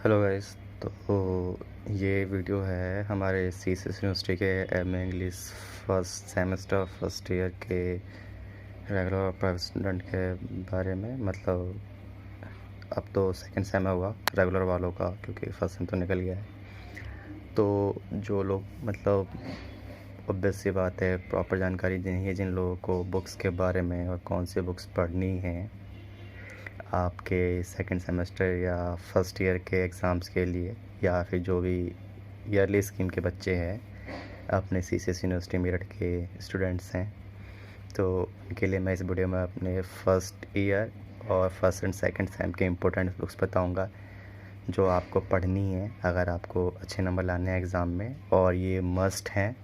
Hello guys. तो ये video है हमारे सीसीएस यूनिवर्सिटी के MA English first semester first year के रेगुलर और प्राइवेट स्टूडेंट के बारे में। मतलब अब तो सेकंड सेम हुआ रेगुलर वालों का, क्योंकि फर्स्ट सेम तो निकल गया है। तो जो लोग मतलब ऑब्वियस सी बात है, प्रॉपर जानकारी नहीं है जिन लोगों को बुक्स के बारे में और कौन सी बुक्स पढ़नी हैं आपके सेकंड सेमेस्टर या फर्स्ट ईयर के एग्ज़ाम्स के लिए, या फिर जो भी ईयरली स्कीम के बच्चे हैं अपने सीसीएस यूनिवर्सिटी मेरठ के स्टूडेंट्स हैं, तो उनके लिए मैं इस वीडियो में अपने फर्स्ट ईयर और फर्स्ट एंड सेकंड सेम के इम्पोर्टेंट बुक्स बताऊंगा जो आपको पढ़नी है अगर आपको अच्छे नंबर लाने हैं एग्ज़ाम में। और ये मस्ट हैं।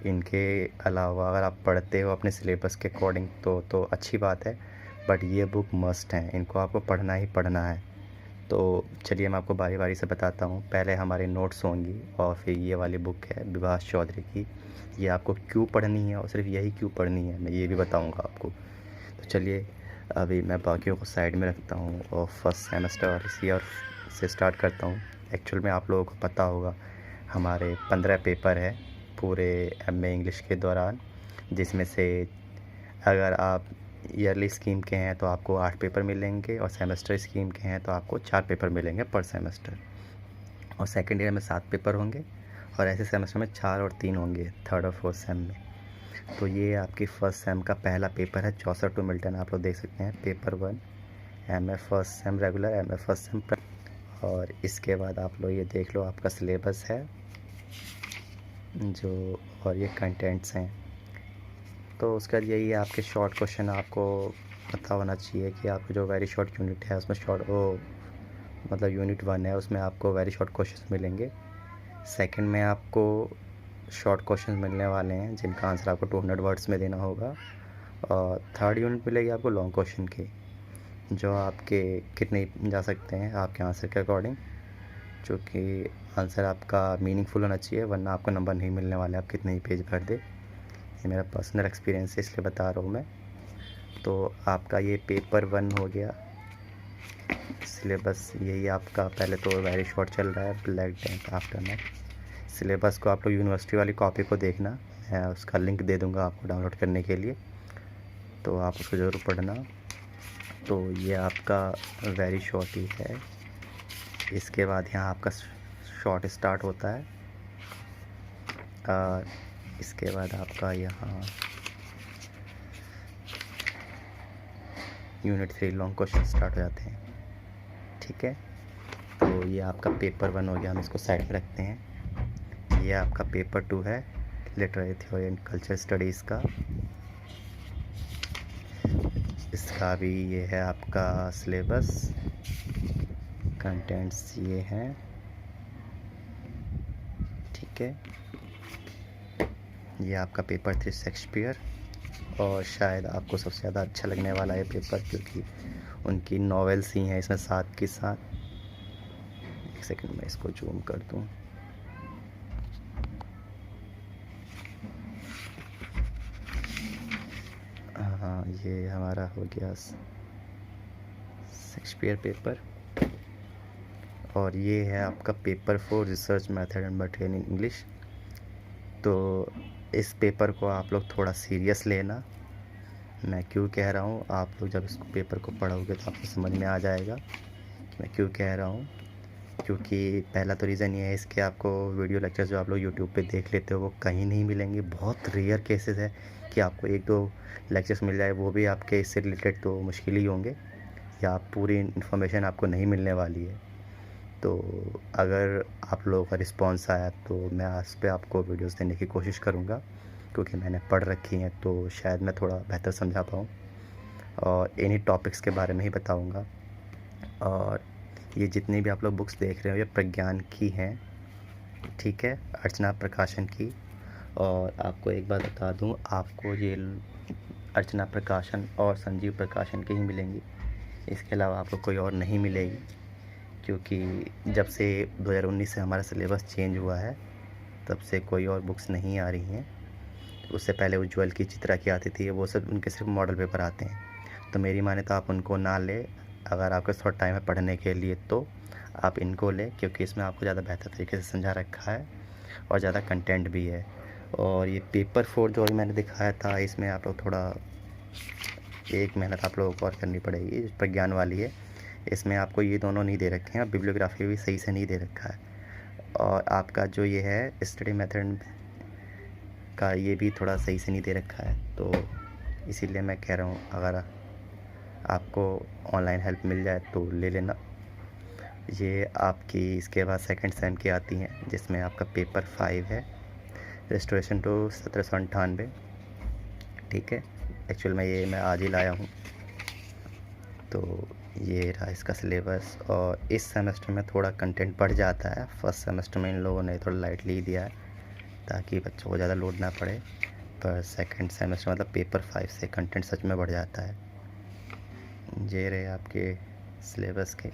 इनके अलावा अगर आप पढ़ते हो अपने सिलेबस के अकॉर्डिंग तो अच्छी बात है, बट ये बुक मस्ट हैं, इनको आपको पढ़ना ही पढ़ना है। तो चलिए मैं आपको बारी बारी से बताता हूँ। पहले हमारे नोट्स होंगी और फिर ये वाली बुक है विभाष चौधरी की, ये आपको क्यों पढ़नी है और सिर्फ यही क्यों पढ़नी है मैं ये भी बताऊँगा आपको। तो चलिए अभी मैं बाकियों को साइड में रखता हूँ और फर्स्ट सेमेस्टर और इस ईयर से स्टार्ट करता हूँ। एक्चुअल में आप लोगों को पता होगा हमारे 15 पेपर है पूरे एमए इंग्लिश के दौरान, जिसमें से अगर आप ईयरली स्कीम के हैं तो आपको 8 पेपर मिलेंगे और सेमेस्टर स्कीम के हैं तो आपको 4 पेपर मिलेंगे पर सेमेस्टर। और सेकेंड ईयर में 7 पेपर होंगे और ऐसे सेमेस्टर में 4 और 3 होंगे थर्ड और फोर्थ सेम में। तो ये आपकी फर्स्ट सेम का पहला पेपर है 64 टू मिल्टन, आप लोग देख सकते हैं paper 1 MA first sem regular, MA first sem. और इसके बाद आप लोग ये देख लो आपका सिलेबस है जो, और ये कंटेंट्स हैं। तो उसका यही है आपके शॉर्ट क्वेश्चन आपको पता होना चाहिए कि आपको जो वेरी शॉर्ट यूनिट है उसमें शॉर्ट मतलब यूनिट 1 है उसमें आपको वेरी शॉर्ट क्वेश्चन मिलेंगे। सेकंड में आपको शॉर्ट क्वेश्चन मिलने वाले हैं जिनका आंसर आपको 200 वर्ड्स में देना होगा। और थर्ड यूनिट मिलेगी आपको लॉन्ग क्वेश्चन की, जो आपके कितने जा सकते हैं आपके आंसर के अकॉर्डिंग, जो कि आंसर आपका मीनिंगफुल होना चाहिए, वरना आपको नंबर नहीं मिलने वाले आप कितने ही पेज भर दे। ये मेरा पर्सनल एक्सपीरियंस है इसलिए बता रहा हूँ मैं। तो आपका ये पेपर 1 हो गया। सिलेबस यही आपका पहले तो वेरी शॉर्ट चल रहा है, ब्लैक डेंट आफ्टरनून। सिलेबस को आप लोग यूनिवर्सिटी वाली कॉपी को देखना, मैं उसका लिंक दे दूँगा आपको डाउनलोड करने के लिए, तो आप उसको ज़रूर पढ़ना। तो ये आपका वेरी शॉर्ट ही है। इसके बाद यहाँ आपका शॉर्ट स्टार्ट होता है। इसके बाद आपका यहाँ यूनिट 3 लॉन्ग क्वेश्चन स्टार्ट हो जाते हैं। ठीक है, तो ये आपका पेपर 1 हो गया, हम इसको साइड में रखते हैं। ये आपका पेपर 2 है literary theory and culture studies का। इसका भी ये है आपका सिलेबस, कंटेंट्स ये हैं। ठीक है, ये आपका पेपर 3 शेक्सपियर, और शायद आपको सबसे ज़्यादा अच्छा लगने वाला है पेपर, क्योंकि उनकी नॉवेल्स ही हैं इसमें साथ के साथ। एक सेकंड में इसको जूम कर दूँ। हाँ, ये हमारा हो गया शेक्सपियर पेपर। और ये है आपका paper 4 research method and material in English. तो इस पेपर को आप लोग थोड़ा सीरियस लेना। मैं क्यों कह रहा हूँ, आप लोग जब इस पेपर को पढ़ोगे तो आपको समझ में आ जाएगा कि मैं क्यों कह रहा हूँ। क्योंकि पहला तो रीज़न ये है, इसके आपको वीडियो लेक्चर्स जो आप लोग यूट्यूब पे देख लेते हो वो कहीं नहीं मिलेंगे। बहुत रेयर केसेस है कि आपको 1-2 लेक्चर्स मिल जाए, वो भी आपके इससे रिलेटेड तो मुश्किल ही होंगे, या पूरी इन्फॉर्मेशन आपको नहीं मिलने वाली है। तो अगर आप लोगों का रिस्पांस आया तो मैं इस पे आपको वीडियोस देने की कोशिश करूँगा, क्योंकि मैंने पढ़ रखी हैं तो शायद मैं थोड़ा बेहतर समझा पाऊँ, और इन्हीं टॉपिक्स के बारे में ही बताऊँगा। और ये जितनी भी आप लोग बुक्स देख रहे हो ये प्रज्ञान की हैं, ठीक है, अर्चना प्रकाशन की। और आपको एक बात बता दूँ, आपको ये अर्चना प्रकाशन और संजीव प्रकाशन की ही मिलेंगी, इसके अलावा आपको कोई और नहीं मिलेगी। क्योंकि जब से 2019 से हमारा सिलेबस चेंज हुआ है तब से कोई और बुक्स नहीं आ रही हैं। उससे पहले उज्ज्वल की, चित्रा की आती थी, वो सब उनके सिर्फ मॉडल पेपर आते हैं। तो मेरी माने तो आप उनको ना ले, अगर आपके पास थोड़ा टाइम है पढ़ने के लिए तो आप इनको लें, क्योंकि इसमें आपको ज़्यादा बेहतर तरीके से समझा रखा है और ज़्यादा कंटेंट भी है। और ये पेपर 4 जो अभी मैंने दिखाया था, इसमें आप लोग थोड़ा एक मेहनत आप लोगों को और करनी पड़ेगी, प्रज्ञान वाली है। इसमें आपको ये दोनों नहीं दे रखे हैं, बिब्लियोग्राफी भी सही से नहीं दे रखा है, और आपका जो ये है स्टडी मेथड का ये भी थोड़ा सही से नहीं दे रखा है। तो इसीलिए मैं कह रहा हूँ, अगर आपको ऑनलाइन हेल्प मिल जाए तो ले लेना। ये आपकी इसके बाद सेकंड सेम की आती हैं, जिसमें आपका पेपर 5 है, रेस्टोरेशन टू 1798। ठीक है, एक्चुअल में ये मैं आज ही लाया हूँ। तो ये रहा इसका सिलेबस, और इस सेमेस्टर में थोड़ा कंटेंट बढ़ जाता है। फर्स्ट सेमेस्टर में इन लोगों ने थोड़ा लाइटली दिया है ताकि बच्चों को ज़्यादा लोड ना पड़े, पर सेकंड सेमेस्टर मतलब पेपर 5 से कंटेंट सच में बढ़ जाता है। ये रहे आपके सिलेबस के,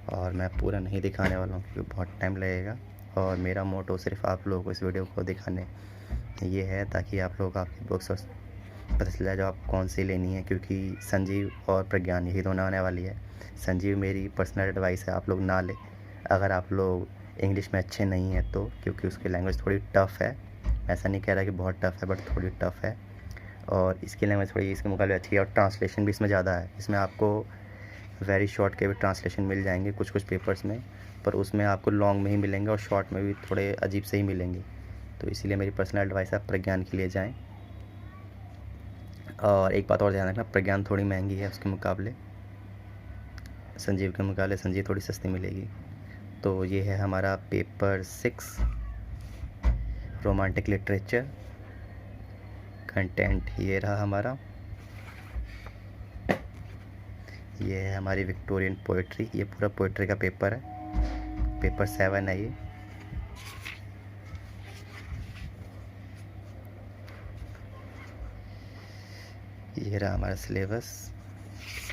और मैं पूरा नहीं दिखाने वाला हूँ क्योंकि बहुत टाइम लगेगा, और मेरा मोटो सिर्फ आप लोगों को इस वीडियो को दिखाने ये है ताकि आप लोग आपकी बुक्स पता चल जाए जो आप कौन सी लेनी है, क्योंकि संजीव और प्रज्ञान यही दोनों आने वाली है। संजीव मेरी पर्सनल एडवाइस है, आप लोग ना लें अगर आप लोग इंग्लिश में अच्छे नहीं हैं तो, क्योंकि उसकी लैंग्वेज थोड़ी टफ़ है। ऐसा नहीं कह रहा कि बहुत टफ़ है, बट थोड़ी टफ़ है, और इसकी लैंग्वेज थोड़ी इसके मुकाबले अच्छी है, और ट्रांसलेशन भी इसमें ज़्यादा है। इसमें आपको वेरी शॉर्ट के भी ट्रांसलेशन मिल जाएंगे कुछ कुछ पेपर्स में, पर उसमें आपको लॉन्ग में ही मिलेंगे और शॉर्ट में भी थोड़े अजीब से ही मिलेंगे। तो इसीलिए मेरी पर्सनल एडवाइस है, आप प्रज्ञान के लिए जाएँ। और एक बात और ध्यान रखना, प्रज्ञान थोड़ी महंगी है उसके मुकाबले, संजीव के मुकाबले संजीव थोड़ी सस्ती मिलेगी। तो ये है हमारा पेपर 6 रोमांटिक लिटरेचर कंटेंट। ये रहा हमारा, ये है हमारी विक्टोरियन पोइट्री, ये पूरा पोइट्री का पेपर है, पेपर 7 है ये रहा हमारा सिलेबस।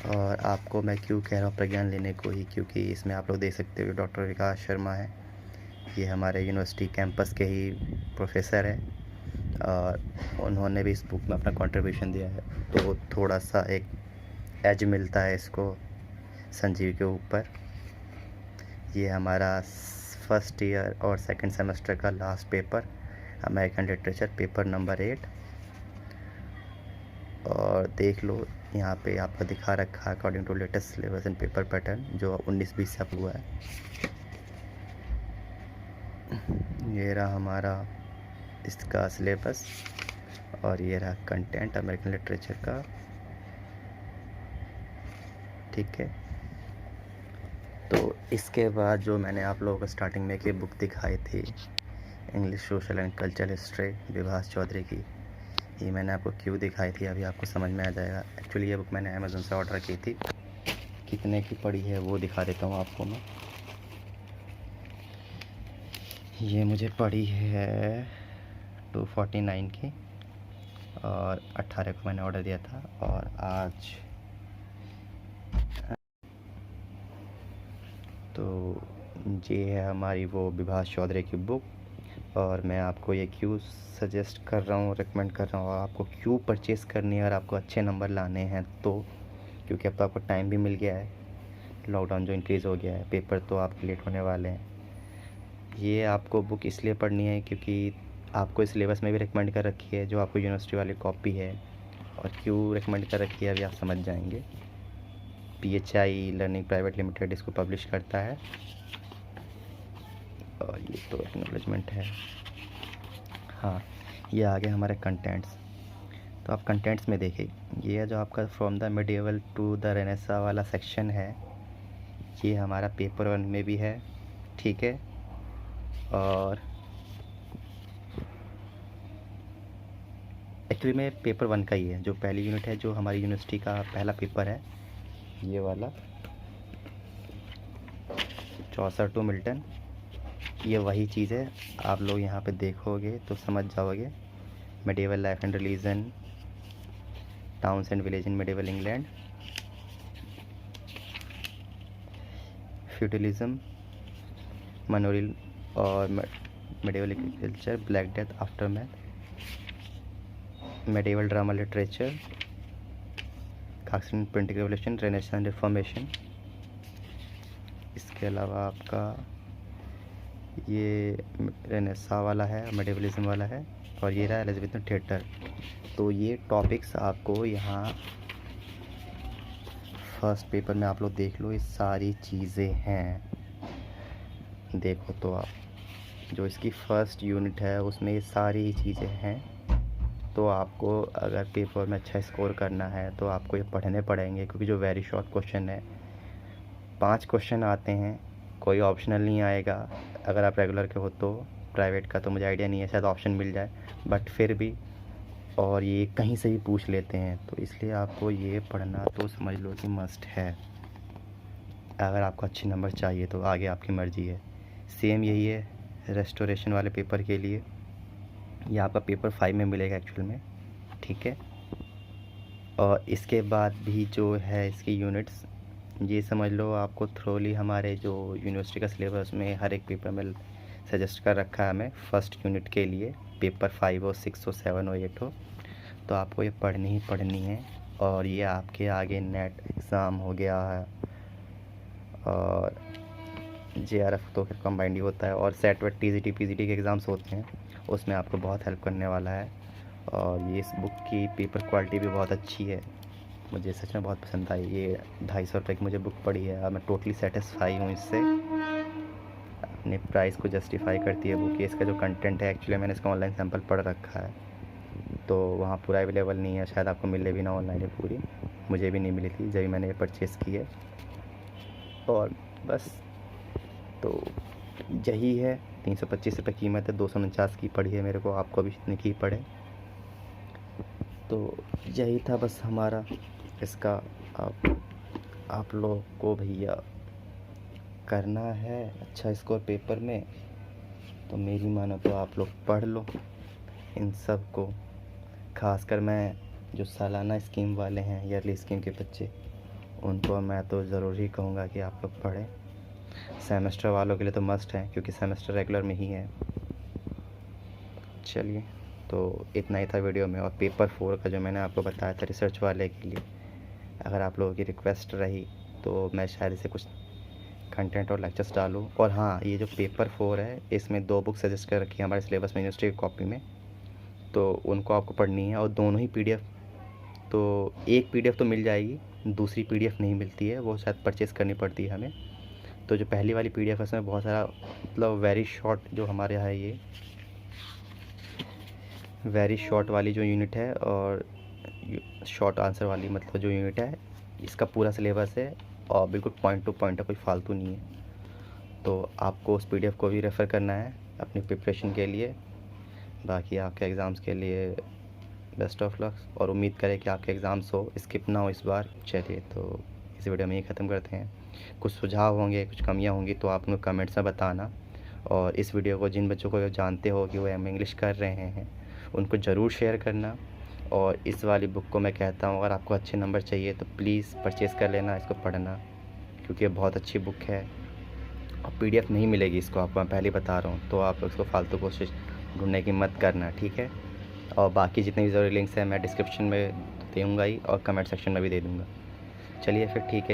और आपको मैं क्यों कह रहा हूँ प्रज्ञान लेने को ही, क्योंकि इसमें आप लोग देख सकते हो डॉक्टर विकास शर्मा है, ये हमारे यूनिवर्सिटी कैंपस के ही प्रोफेसर है, और उन्होंने भी इस बुक में अपना कंट्रीब्यूशन दिया है, तो थोड़ा सा एक एज मिलता है इसको संजीव के ऊपर। ये हमारा फर्स्ट ईयर और सेकंड सेमेस्टर का last paper, American literature, paper number 8। और देख लो यहाँ पे आपको दिखा रखा है according to latest syllabus and paper pattern, जो 19-20 से अप हुआ है। ये रहा हमारा इसका सिलेबस, और ये रहा कंटेंट अमेरिकन लिटरेचर का। ठीक है, तो इसके बाद जो मैंने आप लोगों को स्टार्टिंग में एक बुक दिखाई थी, English social and cultural history, Vibhas Chaudhary की, ये मैंने आपको क्यों दिखाई थी अभी आपको समझ में आ जाएगा। एक्चुअली ये बुक मैंने अमेज़न से ऑर्डर की थी, कितने की पड़ी है वो दिखा देता हूँ आपको मैं। ये मुझे पड़ी है 249 की, और 18 को मैंने ऑर्डर दिया था, और आज तो ये है हमारी वो विभास चौधरी की बुक। और मैं आपको ये क्यों सजेस्ट कर रहा हूँ, रिकमेंड कर रहा हूँ, आपको क्यों परचेज़ करनी है और आपको अच्छे नंबर लाने हैं तो, क्योंकि अब तो आपको टाइम भी मिल गया है, लॉकडाउन जो इंक्रीज़ हो गया है, पेपर तो आपके लेट होने वाले हैं। ये आपको बुक इसलिए पढ़नी है क्योंकि आपको सिलेबस में भी रिकमेंड कर रखी है, जो आपको यूनिवर्सिटी वाली कॉपी है, और क्यों रिकमेंड कर रखी है अभी आप समझ जाएंगे। PHI लर्निंग प्राइवेट लिमिटेड इसको पब्लिश करता है, और ये तो एक्नॉलेजमेंट है। हाँ, ये आ गए हमारे कंटेंट्स। तो आप कंटेंट्स में देखिए, ये जो आपका from the medieval to the renaissance वाला सेक्शन है, ये हमारा पेपर 1 में भी है। ठीक है, और एक्चुअली में पेपर 1 का ही है, जो पहली यूनिट है, जो हमारी यूनिवर्सिटी का पहला पेपर है, ये वाला चौसर टू मिल्टन, ये वही चीज़ है। आप लोग यहाँ पे देखोगे तो समझ जाओगे। Medieval life and religion, towns and village in medieval England, feudalism, manorial और medieval agriculture, black death, aftermath, medieval drama literature, कागज प्रिंटिंग रेवोल्यूशन, रेनेसांस, रिफॉर्मेशन। इसके अलावा आपका ये रेनेसां वाला है, मेडिवलिज्म वाला है, और ये रहा एलिजाबेथन थिएटर। तो ये टॉपिक्स आपको यहाँ फर्स्ट पेपर में आप लोग देख लो, ये सारी चीज़ें हैं। देखो तो आप जो इसकी फ़र्स्ट यूनिट है उसमें ये सारी चीज़ें हैं। तो आपको अगर पेपर में अच्छा स्कोर करना है तो आपको ये पढ़ने पड़ेंगे, क्योंकि जो वेरी शॉर्ट क्वेश्चन है, 5 क्वेश्चन आते हैं, कोई ऑप्शनल नहीं आएगा। अगर आप रेगुलर के हो तो, प्राइवेट का तो मुझे आइडिया नहीं है, शायद ऑप्शन मिल जाए, बट फिर भी, और ये कहीं से भी पूछ लेते हैं, तो इसलिए आपको ये पढ़ना तो समझ लो कि मस्ट है। अगर आपको अच्छे नंबर चाहिए तो आगे आपकी मर्ज़ी है। सेम यही है रेस्टोरेशन वाले पेपर के लिए। ये आपका पेपर 5 में मिलेगा एक्चुअल में, ठीक है। और इसके बाद भी जो है इसकी यूनिट्स, ये समझ लो आपको थ्रोली हमारे जो यूनिवर्सिटी का सिलेबस में हर एक पेपर में सजेस्ट कर रखा है हमें फर्स्ट यूनिट के लिए, पेपर 5 हो, 6 हो, 7 हो, 8 हो, तो आपको ये पढ़नी ही पढ़नी है। और ये आपके आगे नेट एग्ज़ाम हो गया है, और JRF तो फिर कंबाइंड ही होता है, और सेट वेट TGT PGT के एग्ज़ाम्स होते हैं, उसमें आपको बहुत हेल्प करने वाला है। और ये इस बुक की पेपर क्वालिटी भी बहुत अच्छी है, मुझे सच में बहुत पसंद आई। ये 250 रुपये की मुझे बुक पड़ी है, और मैं टोटली सेटिस्फाई हूँ इससे। अपने प्राइस को जस्टिफाई करती है बुक। इसका जो कंटेंट है, एक्चुअली मैंने इसका ऑनलाइन सैम्पल पढ़ रखा है, तो वहाँ पूरा अवेलेबल नहीं है, शायद आपको मिले भी ना ऑनलाइन है पूरी, मुझे भी नहीं मिली थी जब मैंने ये परचेज़ की है। और बस, तो यही है। 325 रुपये कीमत है, 249 की पड़ी है मेरे को, आपको भी इतनी की पड़े। तो यही था बस हमारा इसका। आप लोग को भैया करना है अच्छा स्कोर पेपर में, तो मेरी मानो तो आप लोग पढ़ लो इन सब को। खासकर मैं जो सालाना स्कीम वाले हैं, ईयरली स्कीम के बच्चे, उनको मैं तो ज़रूर ही कहूँगा कि आप लोग पढ़ें। सेमेस्टर वालों के लिए तो मस्ट है, क्योंकि सेमेस्टर रेगुलर में ही है। चलिए, तो इतना ही था वीडियो में। और पेपर 4 का जो मैंने आपको बताया था रिसर्च वाले के लिए, अगर आप लोगों की रिक्वेस्ट रही तो मैं शायद इसे कुछ कंटेंट और लेक्चर्स डालूँ। और हाँ, ये जो पेपर 4 है, इसमें 2 बुक सजेस्ट कर रखी है हमारे सिलेबस में यूनिवर्सिटी की कॉपी में, तो उनको आपको पढ़नी है। और दोनों ही PDF, तो एक PDF तो मिल जाएगी, दूसरी PDF नहीं मिलती है, वो शायद परचेज़ करनी पड़ती है हमें। तो जो पहली वाली PDF है उसमें बहुत सारा, मतलब वेरी शॉर्ट जो हमारे यहाँ है, ये वेरी शॉर्ट वाली जो यूनिट है, और शॉर्ट आंसर वाली मतलब जो यूनिट है, इसका पूरा सिलेबस है, और बिल्कुल पॉइंट टू पॉइंट है, कोई फालतू नहीं है। तो आपको उस PDF को भी रेफ़र करना है अपनी प्रिपरेशन के लिए। बाकी आपके एग्ज़ाम्स के लिए बेस्ट ऑफ लक, और उम्मीद करें कि आपके एग्ज़ाम्स हो, स्किप ना हो इस बार। चलिए, तो इस वीडियो में ही ख़त्म करते हैं। कुछ सुझाव होंगे, कुछ कमियां होंगी तो आप उनको कमेंट्स में बताना। और इस वीडियो को जिन बच्चों को जानते हो कि वो इंग्लिश कर रहे हैं, उनको ज़रूर शेयर करना। और इस वाली बुक को मैं कहता हूँ, अगर आपको अच्छे नंबर चाहिए तो प्लीज़ परचेज़ कर लेना, इसको पढ़ना, क्योंकि ये बहुत अच्छी बुक है। और PDF नहीं मिलेगी इसको, आपको मैं पहले बता रहा हूँ, तो आप उसको फालतू कोशिश ढूंढने की मत करना, ठीक है। और बाकी जितने भी ज़रूरी लिंक्स हैं मैं डिस्क्रिप्शन में दूँगा ही, और कमेंट सेक्शन में भी दे दूँगा। चलिए फिर, ठीक है।